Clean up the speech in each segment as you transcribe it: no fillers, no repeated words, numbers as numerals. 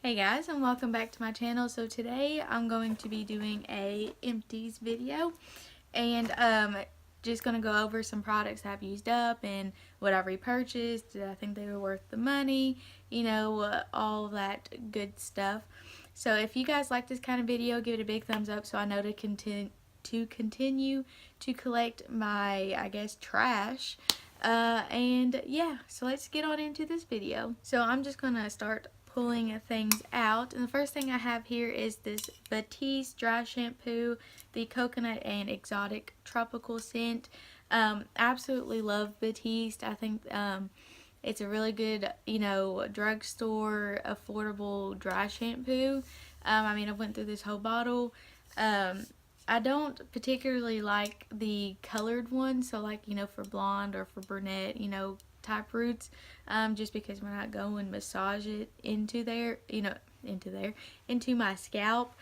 Hey guys, and welcome back to my channel. So today I'm going to be doing a empties video, and just going to go over some products I've used up and what I've repurchased. Did I think they were worth the money? All that good stuff. So if you guys like this kind of video, give it a big thumbs up so I know to continue to collect my, I guess, trash. And yeah, so let's get on into this video. So I'm just going to start pulling things out, and the first thing I have here is this Batiste dry shampoo, the coconut and exotic tropical scent. Absolutely love Batiste. I think it's a really good, drugstore affordable dry shampoo. I went through this whole bottle. I don't particularly like the colored ones, so like, for blonde or for brunette, type roots, just because when I go and massage it into my scalp,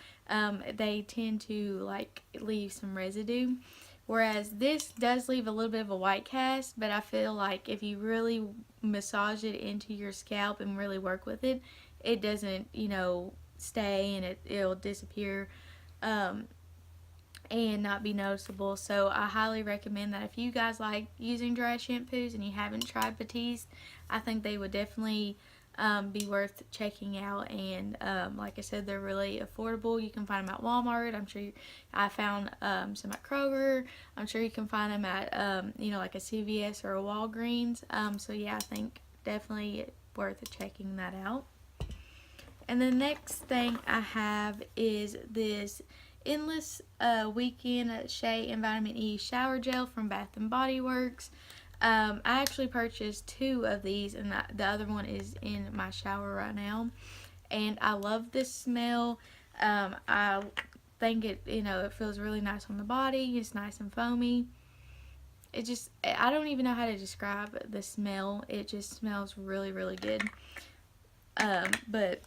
they tend to like leave some residue. Whereas this does leave a little bit of a white cast, but I feel like if you really massage it into your scalp and really work with it, it doesn't, stay, and it'll disappear. And not be noticeable. So I highly recommend that if you guys like using dry shampoos and you haven't tried Batiste, I think they would definitely be worth checking out. And like I said, they're really affordable. You can find them at Walmart. I found some at Kroger. I'm sure you can find them at like a CVS or a Walgreens. So yeah, I think definitely worth checking that out. And the next thing I have is this Endless Weekend Shea and Vitamin E Shower Gel from Bath and Body Works. I actually purchased 2 of these, and the other one is in my shower right now. And I love this smell. I think it feels really nice on the body. It's nice and foamy. I don't even know how to describe the smell. It just smells really, really good. But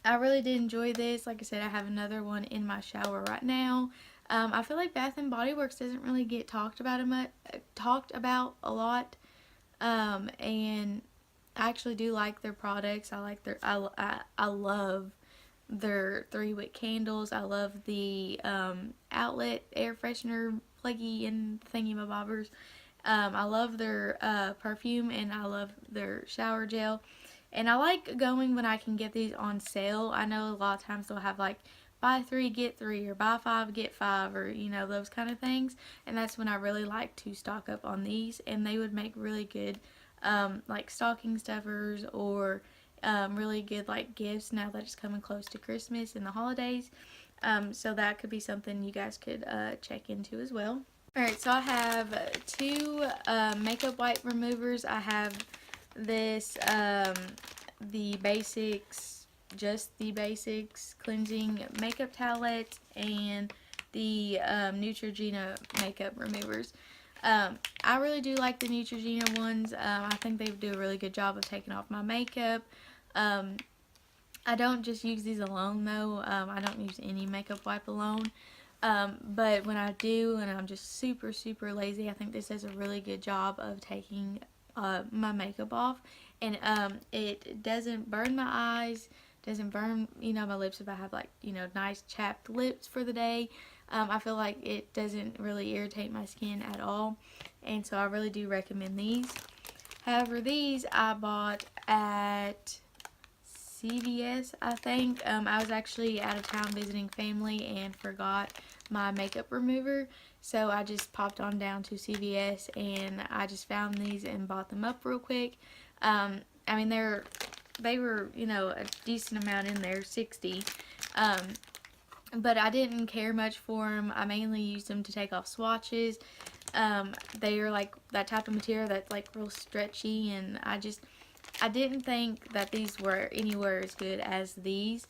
I really did enjoy this. Like I said, I have another one in my shower right now. I feel like Bath and Body Works doesn't really get talked about a lot, and I actually do like their products. I love their 3-wick candles. I love the outlet air freshener pluggy and thingy-mabobbers. I love their perfume, and I love their shower gel. And I like going when I can get these on sale. I know a lot of times they'll have like buy 3 get 3 or buy 5 get 5, or those kind of things. And that's when I really like to stock up on these, and they would make really good like stocking stuffers, or really good like gifts now that it's coming close to Christmas and the holidays. So that could be something you guys could check into as well. Alright, so I have 2 makeup wipe removers. I have this the basics cleansing makeup towelette, and the Neutrogena makeup removers. I really do like the Neutrogena ones. I think they do a really good job of taking off my makeup. I don't just use these alone though. I don't use any makeup wipe alone. But when I do, and I'm just super lazy, I think this does a really good job of taking my makeup off, and it doesn't burn my eyes, doesn't burn my lips if I have like nice chapped lips for the day. I feel like it doesn't really irritate my skin at all, and so I really do recommend these. However, these I bought at CVS, I think. I was actually out of town visiting family and forgot my makeup remover, so I just popped on down to CVS and I just found these and bought them up real quick. They were a decent amount in there, 60, but I didn't care much for them. I mainly used them to take off swatches. They are like that type of material that's like real stretchy, and I didn't think that these were anywhere as good as these.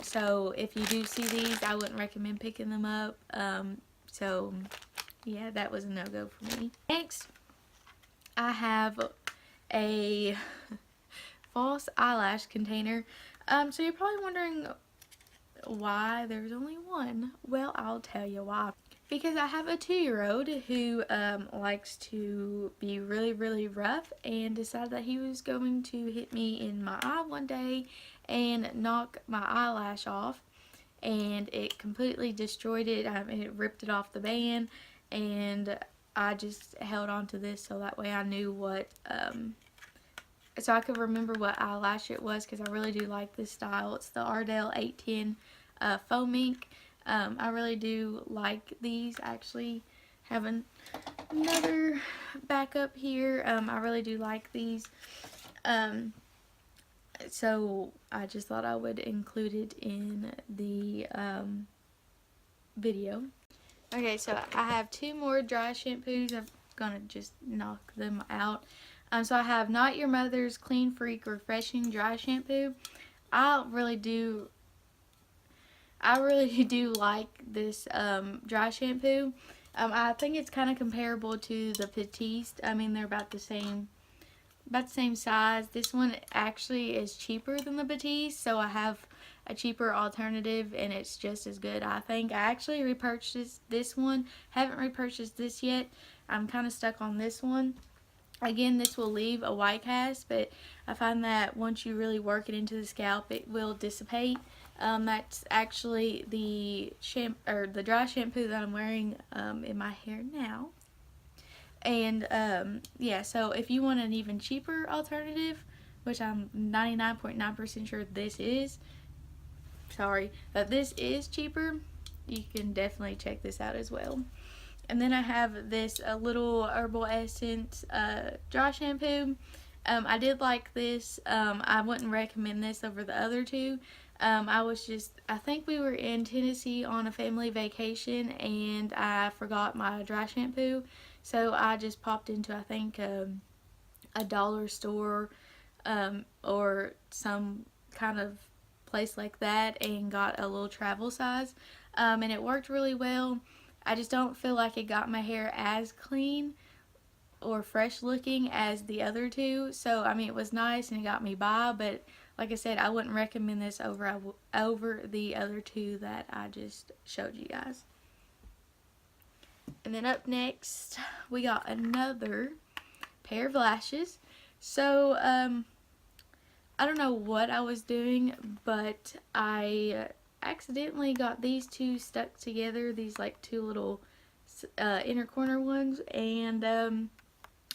So if you do see these, I wouldn't recommend picking them up. So yeah, that was a no-go for me. Next, I have a false eyelash container. So you're probably wondering why there's only one. Well, I'll tell you why. Because I have a 2-year-old who likes to be really rough, and decided that he was going to hit me in my eye one day, and knock my eyelash off, and it completely destroyed it. It ripped it off the band, and I just held on to this so that way I knew what, so I could remember what eyelash it was, because I really do like this style. It's the Ardell 810 Foam Ink. I really do like these. I actually have another backup here. I really do like these. So I just thought I would include it in the video. Okay, so I have two more dry shampoos. I'm gonna just knock them out. So I have Not Your Mother's Clean Freak Refreshing Dry Shampoo. I really do like this dry shampoo. I think it's kind of comparable to the Petite. I mean, they're about the same size. This one actually is cheaper than the Petite, so I have a cheaper alternative, and it's just as good, I think. I actually repurchased this one. Haven't repurchased this yet. I'm kind of stuck on this one. Again, this will leave a white cast, but I find that once you really work it into the scalp, it will dissipate. That's actually the dry shampoo that I'm wearing in my hair now. And yeah, so if you want an even cheaper alternative, which I'm 99.9% sure this is, that this is cheaper, you can definitely check this out as well. And then I have this little herbal essence dry shampoo. I did like this. I wouldn't recommend this over the other two. I think we were in Tennessee on a family vacation, and I forgot my dry shampoo. So I just popped into, I think, a dollar store or some kind of place like that, and got a little travel size. And it worked really well. I just don't feel like it got my hair as clean or fresh looking as the other two. So, I mean, it was nice and it got me by, but like I said, I wouldn't recommend this over the other two that I just showed you guys. And then up next, we got another pair of lashes. So, I don't know what I was doing, but I accidentally got these two stuck together, these like two little inner corner ones, and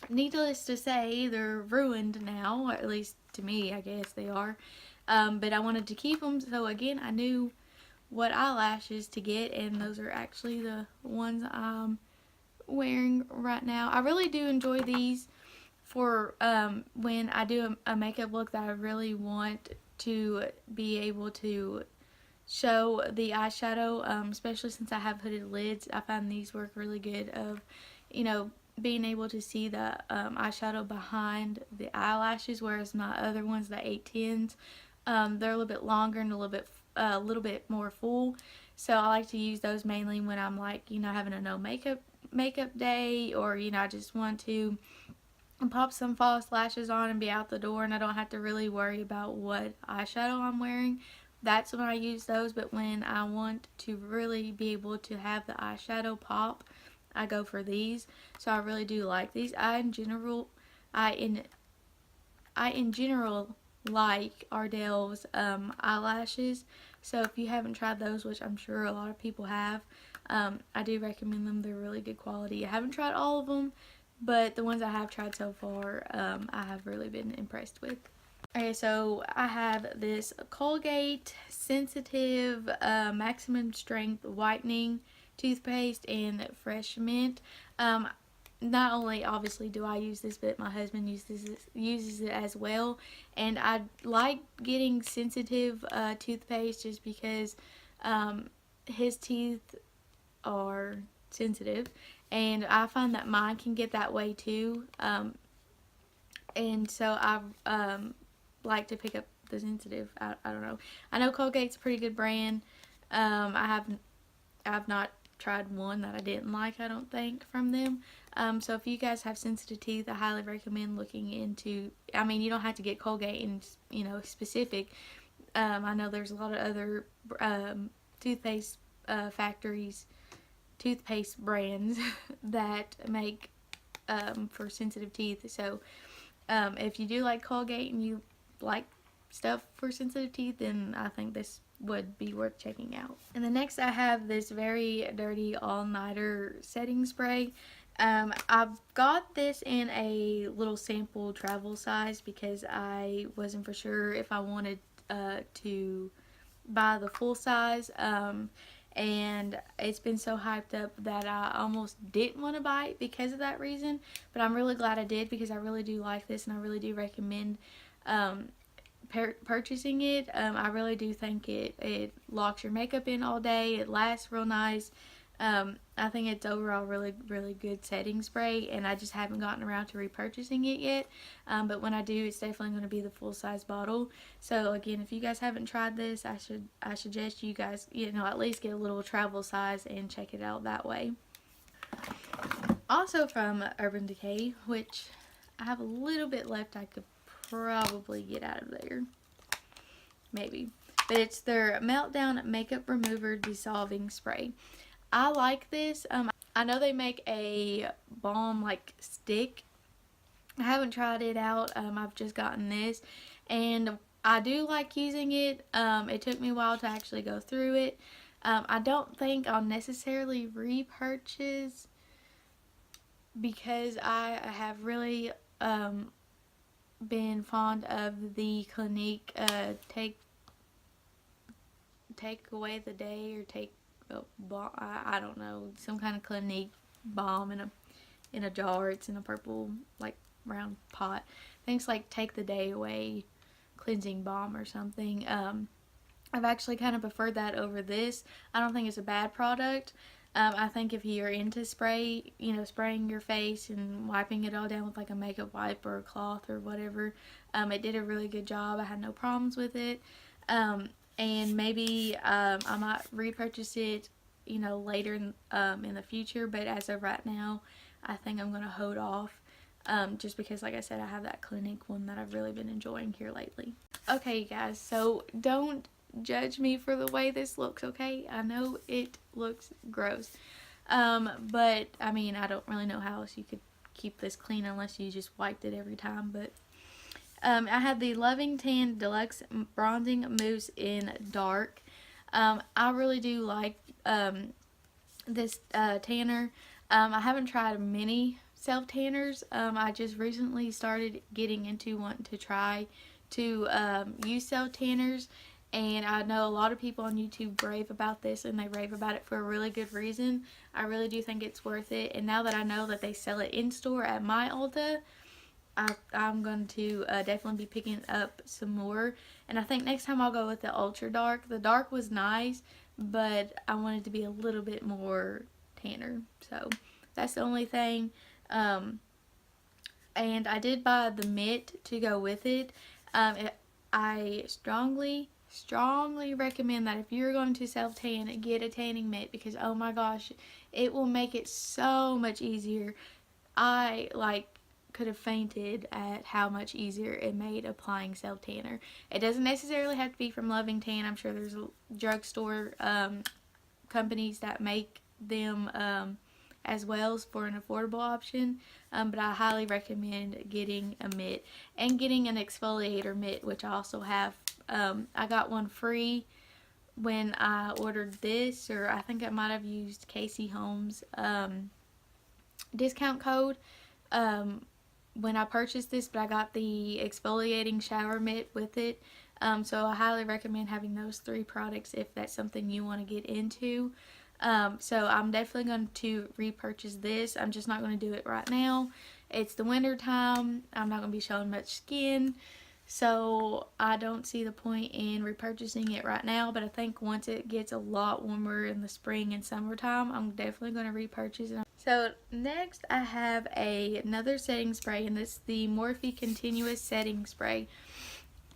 needless to say, they're ruined now, or at least to me, I guess they are. But I wanted to keep them, so again, I knew what eyelashes to get, and those are actually the ones I'm wearing right now. I really do enjoy these for when I do a makeup look that I really want to be able to show the eyeshadow, especially since I have hooded lids. I find these work really good of, being able to see the eyeshadow behind the eyelashes, whereas my other ones, the 810s, they're a little bit longer and a little bit more full. So I like to use those mainly when I'm like, having a no makeup day, or I just want to pop some false lashes on and be out the door, and I don't have to really worry about what eyeshadow I'm wearing. That's when I use those. But when I want to really be able to have the eyeshadow pop, I go for these. So I really do like these. I in general like Ardell's eyelashes. So if you haven't tried those, which I'm sure a lot of people have, I do recommend them. They're really good quality. I haven't tried all of them, but the ones I have tried so far, I have really been impressed with. Okay, so I have this Colgate Sensitive Maximum Strength Whitening Toothpaste in Fresh Mint. Not only obviously do I use this, but my husband uses it as well. And I like getting sensitive toothpaste just because his teeth are sensitive, and I find that mine can get that way too. And so I like to pick up the sensitive. I don't know. I know Colgate's a pretty good brand. I've not tried one that I didn't like, I don't think, from them. So if you guys have sensitive teeth, I highly recommend looking into, I mean, you don't have to get Colgate in, specific. I know there's a lot of other toothpaste factories, toothpaste brands that make for sensitive teeth. So if you do like Colgate and you like stuff for sensitive teeth, then I think this would be worth checking out. And the next I have this very dirty all-nighter setting spray. I've got this in a little sample travel size because I wasn't for sure if I wanted to buy the full size. And it's been so hyped up that I almost didn't want to buy it because of that reason. But I'm really glad I did, because I really do like this and I really do recommend purchasing it. I really do think it locks your makeup in all day. It lasts real nice. I think it's overall really, really good setting spray, and I just haven't gotten around to repurchasing it yet. But when I do, it's definitely going to be the full size bottle. So again, if you guys haven't tried this, I suggest you guys, at least get a little travel size and check it out that way. Also from Urban Decay, which I have a little bit left I could probably get out of there. Maybe. But it's their Meltdown Makeup Remover Dissolving Spray. I like this. I know they make a balm like stick. I haven't tried it out. I've just gotten this, and I do like using it. It took me a while to actually go through it. I don't think I'll necessarily repurchase, because I have really been fond of the Clinique take away the day, or take I don't know, some kind of Clinique balm in a jar. It's in a purple like round pot. I think it's like Take the Day Away cleansing balm or something. I've actually kind of preferred that over this. I don't think it's a bad product. I think if you're into spraying your face and wiping it all down with like a makeup wipe or a cloth or whatever, it did a really good job. I had no problems with it. And maybe I might repurchase it, later in the future. But as of right now, I think I'm going to hold off, just because, like I said, I have that Clinique one that I've really been enjoying here lately. Okay, you guys, so don't judge me for the way this looks, okay? I know it looks gross. But, I mean, I don't really know how else you could keep this clean unless you just wiped it every time, but I have the Loving Tan Deluxe Bronzing Mousse in Dark. I really do like this tanner. I haven't tried many self-tanners. I just recently started getting into wanting to try to use self-tanners. And I know a lot of people on YouTube rave about this, and they rave about it for a really good reason. I really do think it's worth it. And now that I know that they sell it in-store at my Ulta, I'm going to definitely be picking up some more. And I think next time I'll go with the Ultra Dark. The dark was nice, but I wanted to be a little bit more tanner. So that's the only thing. And I did buy the mitt to go with it. I strongly recommend that if you're going to self-tan, get a tanning mitt, because oh my gosh, it will make it so much easier. I could have fainted at how much easier it made applying self-tanner. It doesn't necessarily have to be from Loving Tan. I'm sure there's drugstore companies that make them as well for an affordable option, but I highly recommend getting a mitt and getting an exfoliator mitt, which I also have. I got one free when I ordered this, or I think I might have used Casey Holmes' discount code when I purchased this, but I got the exfoliating shower mitt with it. So I highly recommend having those 3 products if that's something you want to get into. So I'm definitely going to repurchase this. I'm just not going to do it right now. It's the winter time. I'm not going to be showing much skin, so I don't see the point in repurchasing it right now. But I think once it gets a lot warmer in the spring and summertime, I'm definitely going to repurchase it. So next I have another setting spray, and this is the Morphe Continuous Setting Spray.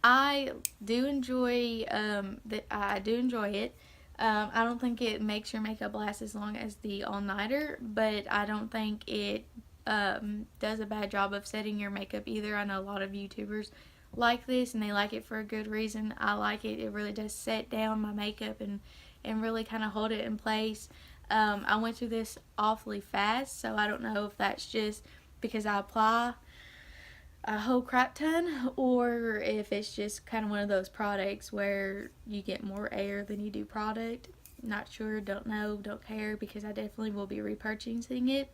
I do enjoy it. I don't think it makes your makeup last as long as the all-nighter, but I don't think it does a bad job of setting your makeup either. I know a lot of YouTubers like this, and they like it for a good reason. I like it. It really does set down my makeup and really kind of hold it in place. I went through this awfully fast, so I don't know if that's just because I apply a whole crap ton, or if it's just kind of one of those products where you get more air than you do product. Not sure, don't know, don't care, because I definitely will be repurchasing it.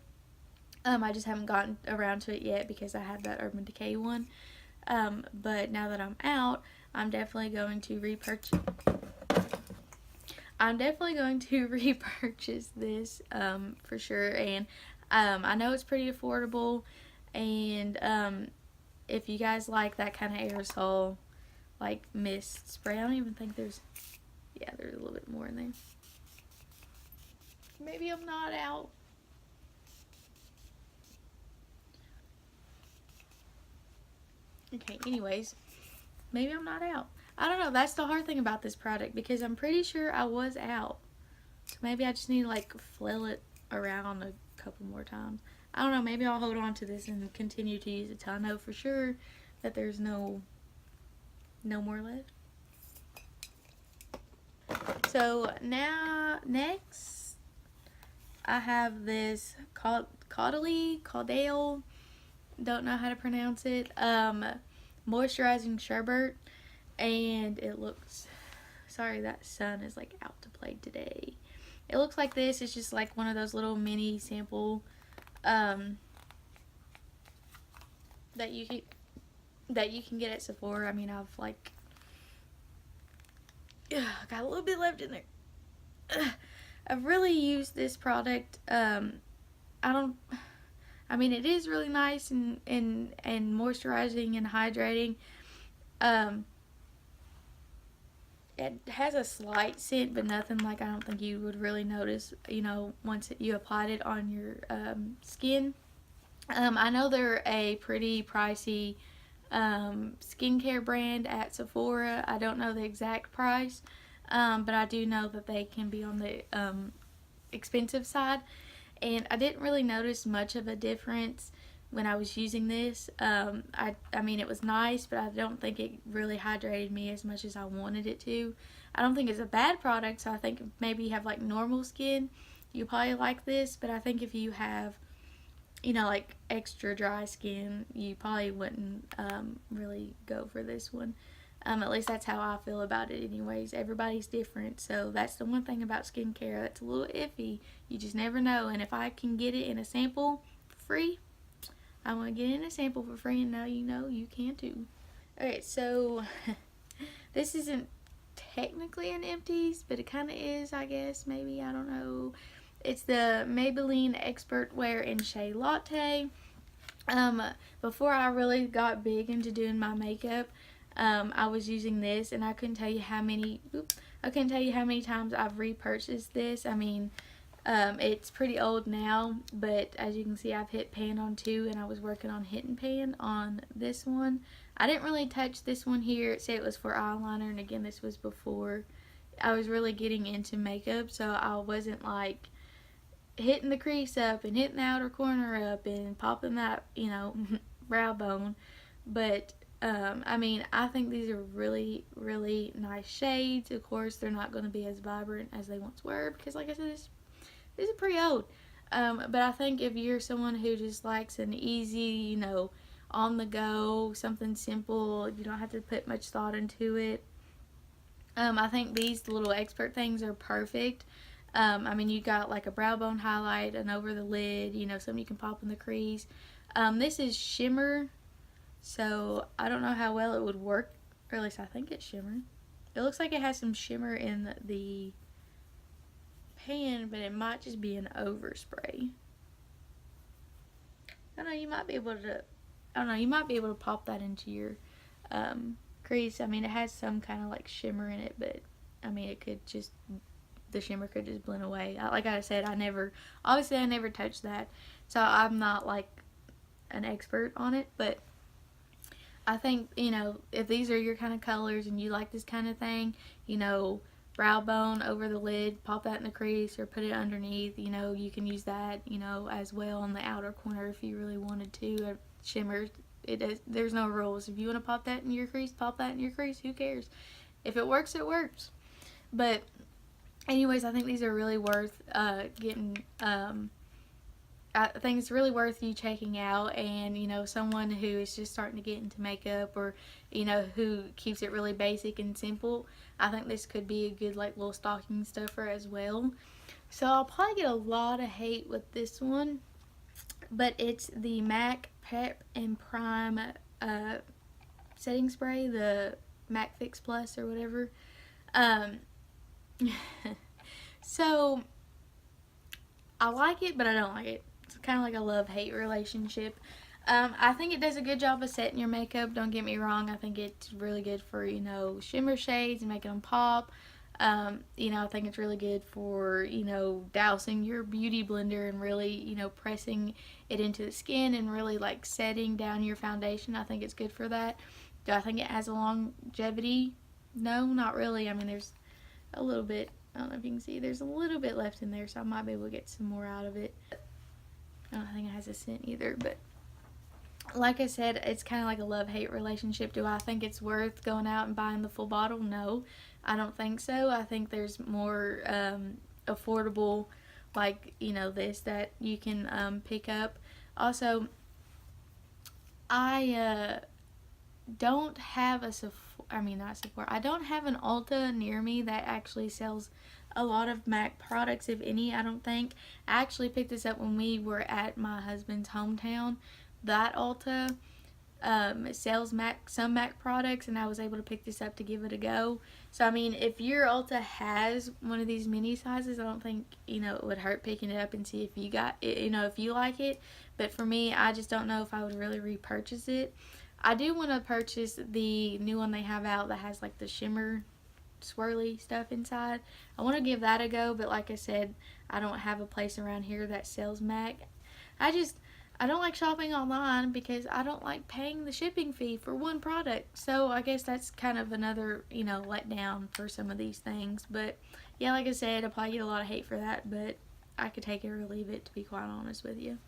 I just haven't gotten around to it yet because I have that Urban Decay one. But now that I'm out, I'm definitely going to repurchase. I'm definitely going to repurchase this for sure, and I know it's pretty affordable. And if you guys like that kind of aerosol, like mist spray, I don't even think there's. Yeah, there's a little bit more in there. Maybe I'm not out. Okay, anyways, maybe I'm not out. I don't know. That's the hard thing about this product, because I'm pretty sure I was out. So maybe I just need to like flail it around a couple more times. I don't know. Maybe I'll hold on to this and continue to use it till I know for sure that there's no more left. So now next I have this Caudale, don't know how to pronounce it, moisturizing sherbet, and it looks, sorry that sun is like out to play today. It looks like this. It's just like one of those little mini sample that you can get at Sephora. I mean, I've like got a little bit left in there. I've really used this product. I mean, it is really nice and moisturizing and hydrating. It has a slight scent, but nothing like I don't think you would really notice, once you applied it on your skin. I know they're a pretty pricey skincare brand at Sephora. I don't know the exact price, but I do know that they can be on the expensive side. And I didn't really notice much of a difference when I was using this. I mean, it was nice, but I don't think it really hydrated me as much as I wanted it to. I don't think it's a bad product, so I think maybe you have like normal skin, you probably like this. But I think if you have, like extra dry skin, you probably wouldn't really go for this one. At least that's how I feel about it anyways. Everybody's different, so that's the one thing about skincare that's a little iffy. You just never know, and if I can get it in a sample for free, I want to get it in a sample for free, and now you know you can too. Okay, so this isn't technically an Empties, but it kind of is, I guess, maybe, I don't know. It's the Maybelline Expert Wear in Shea Latte. Before I really got big into doing my makeup, I was using this, and I couldn't tell you how many times I've repurchased this. I mean, it's pretty old now, but as you can see, I've hit pan on 2, and I was working on hitting pan on this one. I didn't really touch this one here. It said it was for eyeliner, and again, this was before I was really getting into makeup, so I wasn't like hitting the crease up and hitting the outer corner up and popping that, brow bone. But I mean, I think these are really, really nice shades. Of course, they're not going to be as vibrant as they once were because, like I said, these are pretty old. But I think if you're someone who just likes an easy, on the go, something simple, you don't have to put much thought into it, I think these little expert things are perfect. I mean, you got like a brow bone highlight, and over the lid, something you can pop in the crease. This is shimmer, so I don't know how well it would work, or at least I think it's shimmer. It looks like it has some shimmer in the pan, but it might just be an overspray. I don't know, you might be able to pop that into your crease. I mean, it has some kind of like shimmer in it, but I mean, the shimmer could just blend away. Like I said, I never touched that, so I'm not like an expert on it, but I think, if these are your kind of colors and you like this kind of thing, brow bone over the lid, pop that in the crease or put it underneath, you can use that, as well on the outer corner if you really wanted to. Shimmer, there's no rules. If you want to pop that in your crease, pop that in your crease. Who cares? If it works, it works. But anyways, I think these are really worth getting I think it's really worth you checking out. And you know, someone who is just starting to get into makeup, or you know, who keeps it really basic and simple, I think this could be a good like little stocking stuffer as well. So I'll probably get a lot of hate with this one, but it's the MAC Prep and Prime uh, setting spray, the MAC Fix Plus or whatever. Um, so I like it, but I don't like it. It's kind of like a love-hate relationship. I think it does a good job of setting your makeup. Don't get me wrong. I think it's really good for, you know, shimmer shades and making them pop. You know, I think it's really good for, you know, dousing your beauty blender and really, you know, pressing it into the skin and really like setting down your foundation. I think it's good for that. Do I think it has a longevity? No, not really. I mean, there's a little bit, I don't know if you can see, there's a little bit left in there, so I might be able to get some more out of it. I don't think it has a scent either, but like I said, it's kind of like a love-hate relationship. Do I think it's worth going out and buying the full bottle? No, I don't think so. I think there's more affordable, like, you know, this that you can pick up. Also, I don't have a not Sephora. I don't have an Ulta near me that actually sells a lot of MAC products, if any, I don't think. I actually picked this up when we were at my husband's hometown. That Ulta sells some MAC products, and I was able to pick this up to give it a go. So, I mean, if your Ulta has one of these mini sizes, I don't think, you know, it would hurt picking it up and see if you got it, you know, if you like it. But for me, I just don't know if I would really repurchase it. I do want to purchase the new one they have out that has like the shimmer swirly stuff inside. I want to give that a go, but like I said, I don't have a place around here that sells MAC. I don't like shopping online because I don't like paying the shipping fee for one product. So I guess that's kind of another, you know, letdown for some of these things. But yeah, like I said, I'll probably get a lot of hate for that, but I could take it or leave it, to be quite honest with you.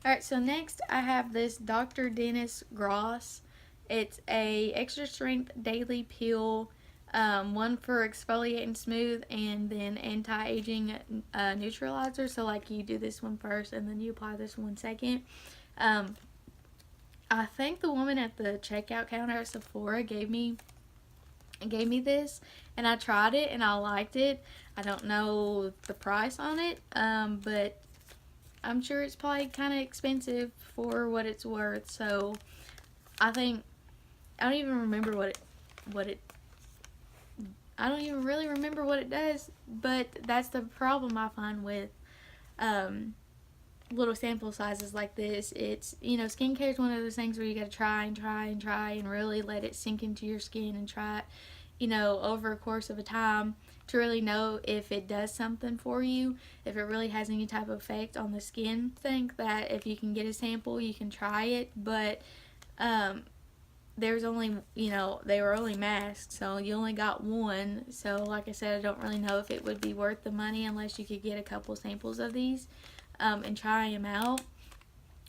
Alright, so next I have this Dr. Dennis Gross. It's a extra strength daily peel, one for exfoliating smooth and then anti-aging neutralizer. So like you do this one first and then you apply this one second. I think the woman at the checkout counter at Sephora gave me this, and I tried it and I liked it. I don't know the price on it, but I'm sure it's probably kind of expensive for what it's worth. So I think I don't even remember I don't even really remember what it does. But that's the problem I find with little sample sizes like this. It's, you know, skincare is one of those things where you got to try and try and try and really let it sink into your skin and try it, you know, over a course of a time to really know if it does something for you, if it really has any type of effect on the skin. Think that if you can get a sample, you can try it, but there's only, you know, they were only masked, so you only got one. So like I said, I don't really know if it would be worth the money unless you could get a couple samples of these and try them out,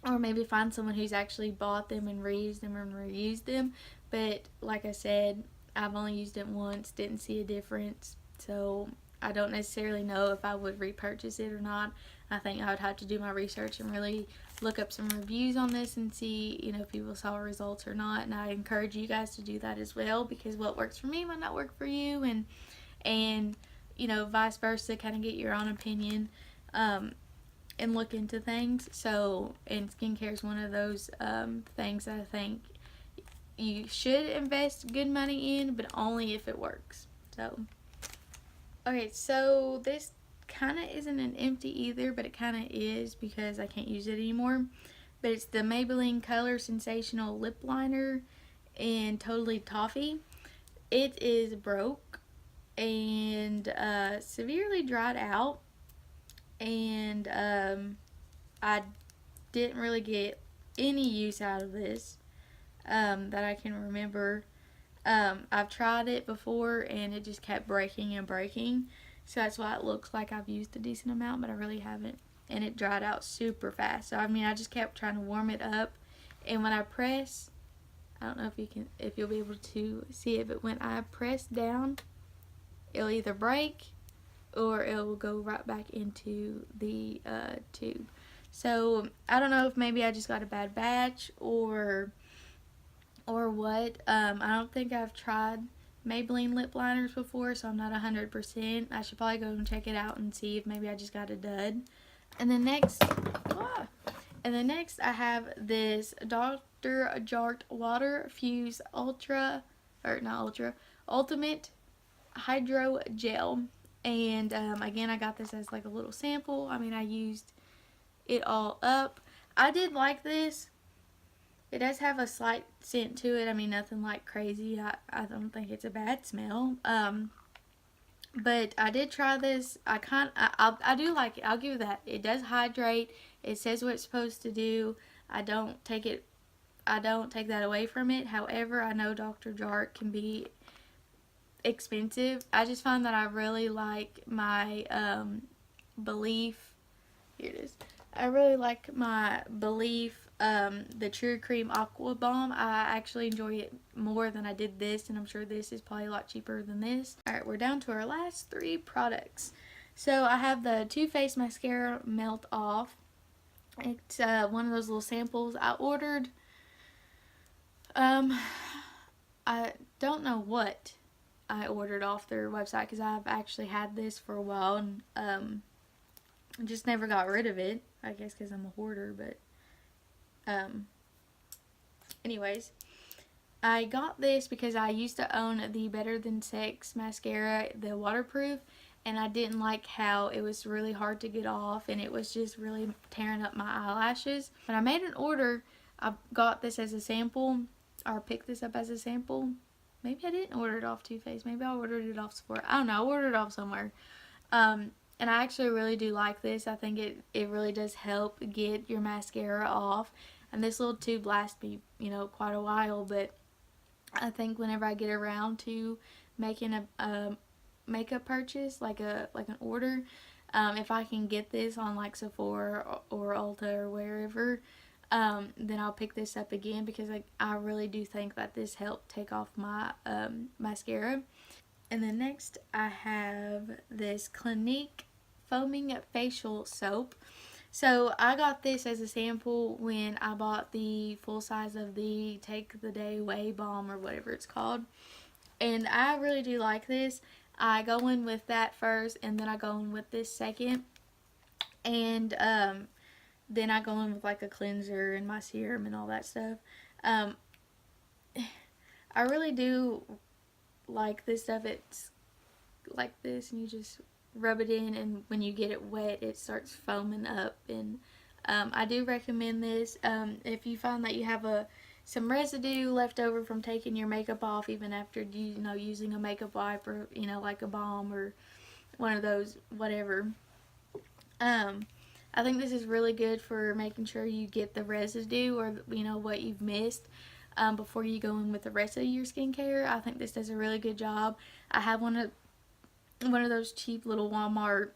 or maybe find someone who's actually bought them and reused them. But like I said, I've only used it once, didn't see a difference, so I don't necessarily know if I would repurchase it or not. I think I would have to do my research and really look up some reviews on this and see, you know, if people saw results or not. And I encourage you guys to do that as well, because what works for me might not work for you, and you know, vice versa. Kind of get your own opinion and look into things. So, and skincare is one of those things that I think you should invest good money in, but only if it works. So, okay, so this kind of isn't an empty either, but it kind of is because I can't use it anymore. But it's the Maybelline Color Sensational Lip Liner in Totally Toffee. It is broke and severely dried out, and I didn't really get any use out of this that I can remember. I've tried it before and it just kept breaking and breaking, so that's why it looks like I've used a decent amount, but I really haven't. And it dried out super fast. So I mean, I just kept trying to warm it up, and when I press, I don't know if you'll be able to see it, but when I press down, it'll either break or it will go right back into the tube. So I don't know if maybe I just got a bad batch or what. I don't think I've tried Maybelline lip liners before, so I'm not 100%. I should probably go and check it out and see if maybe I just got a dud. And then next, I have this Dr. Jart Water Fuse Ultra, or not Ultra, Ultimate Hydro Gel. And again, I got this as like a little sample. I mean, I used it all up. I did like this. It does have a slight scent to it. I mean, nothing like crazy. I don't think it's a bad smell. But I did try this. I do like it. I'll give it that. It does hydrate. It says what it's supposed to do. I don't take that away from it. However, I know Dr. Jart can be expensive. I just find that I really like my Belief. Here it is. I really like my Belief, the True Cream Aqua Balm. I actually enjoy it more than I did this, and I'm sure this is probably a lot cheaper than this. Alright, we're down to our last 3 products. So I have the Too Faced Mascara Melt Off. It's one of those little samples I ordered. I don't know what I ordered off their website because I've actually had this for a while and just never got rid of it. I guess because I'm a hoarder, but anyways, I got this because I used to own the Better Than Sex mascara, the waterproof, and I didn't like how it was really hard to get off and it was just really tearing up my eyelashes. When I made an order, I got this as a sample, or picked this up as a sample. Maybe I didn't order it off Too Faced. Maybe I ordered it off Sephora. I don't know. I ordered it off somewhere. And I actually really do like this. I think it really does help get your mascara off. And this little tube lasts me, quite a while. But I think whenever I get around to making a makeup purchase, like an order, if I can get this on like Sephora or Ulta or wherever, then I'll pick this up again because I really do think that this helped take off my mascara. And then next I have this Clinique Foaming Facial Soap. So I got this as a sample when I bought the full size of the Take the Day Away Balm or whatever it's called. And I really do like this. I go in with that first and then I go in with this second. And then I go in with like a cleanser and my serum and all that stuff. I really do like this stuff. It's like this and you just rub it in, and when you get it wet it starts foaming up. And I do recommend this if you find that you have some residue left over from taking your makeup off, even after using a makeup wipe or like a balm or one of those, whatever. I think this is really good for making sure you get the residue or what you've missed before you go in with the rest of your skincare. I think this does a really good job. I have one of those cheap little Walmart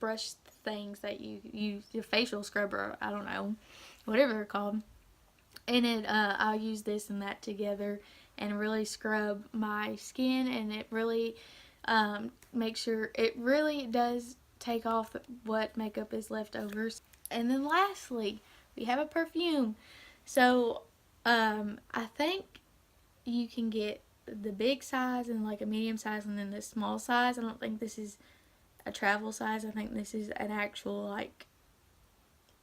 brush things that you use, your facial scrubber, I don't know, whatever they're called. And I'll use this and that together and really scrub my skin, and it really makes sure it really does take off what makeup is left over. And then lastly, we have a perfume. So I think you can get the big size and like a medium size and then the small size. I don't think this is a travel size. I think this is an actual like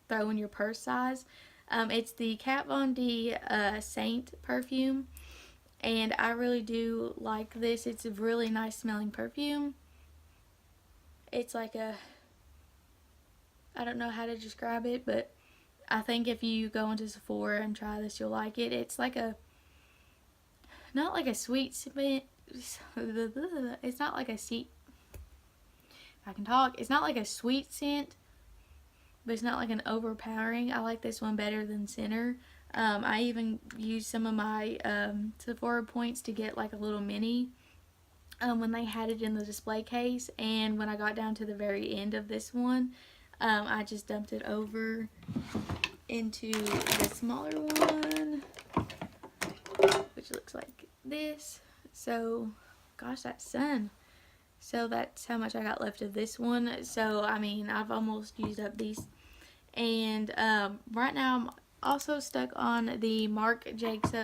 throw in your purse size. It's the Kat Von D Saint perfume, and I really do like this. It's a really nice smelling perfume. It's like I don't know how to describe it, but I think if you go into Sephora and try this, you'll like it. It's like not like a sweet scent. It's not like a sweet, if I can talk, it's not like a sweet scent, but it's not like an overpowering. I like this one better than Center. I even used some of my Sephora points to get like a little mini when they had it in the display case, and when I got down to the very end of this one, I just dumped it over into the smaller one, which looks like this. So gosh, that sun So that's how much I got left of this one. So I mean, I've almost used up these. And right now I'm also stuck on the Marc Jacobs.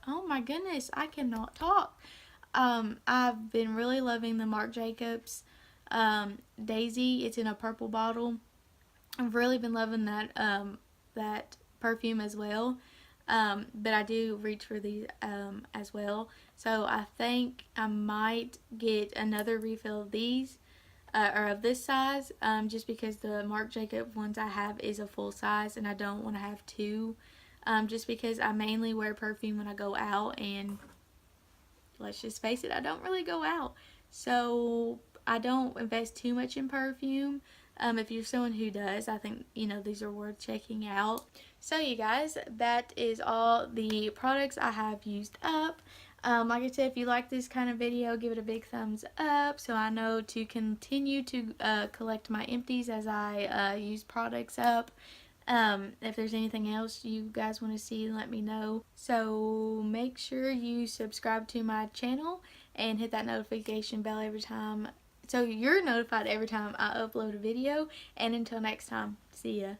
Oh my goodness, I cannot talk. I've been really loving the Marc Jacobs Daisy. It's in a purple bottle. I've really been loving that perfume as well. But I do reach for these as well. So I think I might get another refill of these or of this size, just because the Marc Jacob ones I have is a full size and I don't want to have two, just because I mainly wear perfume when I go out, and let's just face it, I don't really go out, so I don't invest too much in perfume. If you're someone who does, I think, these are worth checking out. So you guys, that is all the products I have used up. Like I said, if you like this kind of video, give it a big thumbs up so I know to continue to collect my empties as I use products up. If there's anything else you guys want to see, let me know. So make sure you subscribe to my channel and hit that notification bell every time, so you're notified every time I upload a video. And until next time, see ya.